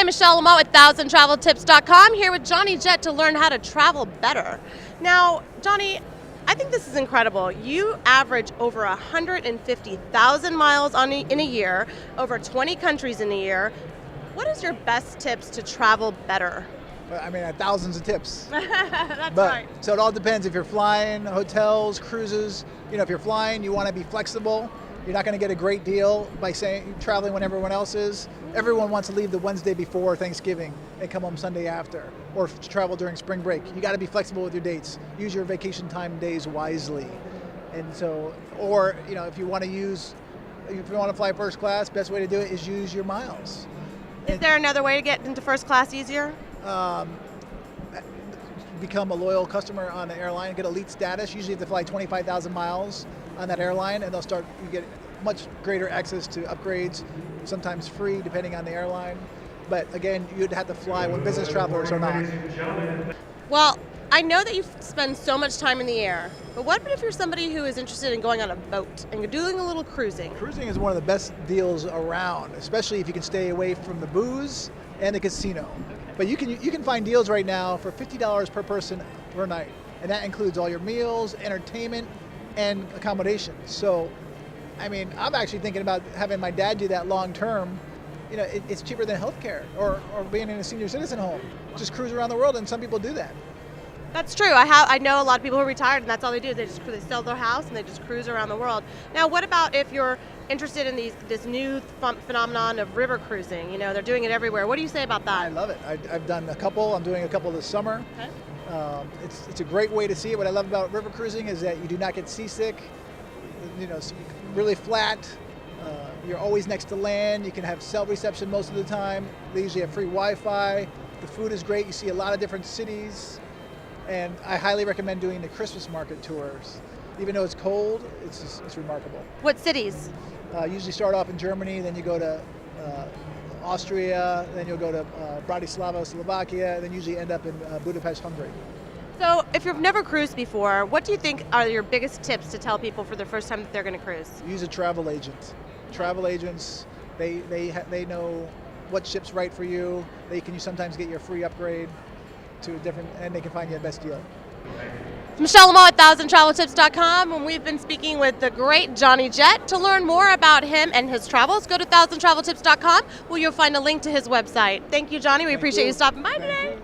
I'm Michelle Lamont with ThousandTravelTips.com, here with Johnny Jett to learn how to travel better. Now, Johnny, I think this is incredible. You average over 150,000 miles in a year, over 20 countries in a year. What is your best tips to travel better? Well, I mean, I have thousands of tips. That's But, right. so it all depends if you're flying, hotels, cruises. You know, if you're flying, you want to be flexible. You're not going to get a great deal by saying traveling when everyone else is. Everyone wants to leave the Wednesday before Thanksgiving and come home Sunday after, or travel during spring break. You got to be flexible with your dates. Use your vacation time days wisely. And so, or you know, if you want to fly first class, best way to do it is use your miles. Is there another way to get into first class easier? Become a loyal customer on the airline, get elite status. Usually you have to fly 25,000 miles on that airline, and you get much greater access to upgrades, sometimes free depending on the airline. But again, you'd have to fly when business travelers are not. Well, I know that you spend so much time in the air, but what if you're somebody who is interested in going on a boat and doing a little cruising? Cruising is one of the best deals around, especially if you can stay away from the booze and the casino. But you can find deals right now for $50 per person per night, and that includes all your meals, entertainment, and accommodations. So, I mean, I'm actually thinking about having my dad do that long term. You know, it's cheaper than healthcare or being in a senior citizen home. Just cruise around the world, and some people do that. That's true. I know a lot of people who are retired, and that's all they do. They sell their house and they just cruise around the world. Now, what about if you're interested in this new phenomenon of river cruising? You know, they're doing it everywhere. What do you say about that? I love it. I've done a couple. I'm doing a couple this summer. Okay. It's a great way to see it. What I love about river cruising is that you do not get seasick. You know, it's really flat. You're always next to land. You can have cell reception most of the time. They usually have free Wi-Fi. The food is great. You see a lot of different cities. And I highly recommend doing the Christmas market tours. Even though it's cold, it's remarkable. What cities? Usually start off in Germany, then you go to Austria, then you'll go to Bratislava, Slovakia, then usually end up in Budapest, Hungary. So, if you've never cruised before, what do you think are your biggest tips to tell people for the first time that they're going to cruise? Use a travel agent. Travel agents, they know what ship's right for you. You sometimes get your free upgrade to a different, and they can find you the best deal. Michelle Lamont at ThousandTravelTips.com, and we've been speaking with the great Johnny Jett. To learn more about him and his travels, go to ThousandTravelTips.com, where you'll find a link to his website. Thank you, Johnny. We appreciate you stopping by today.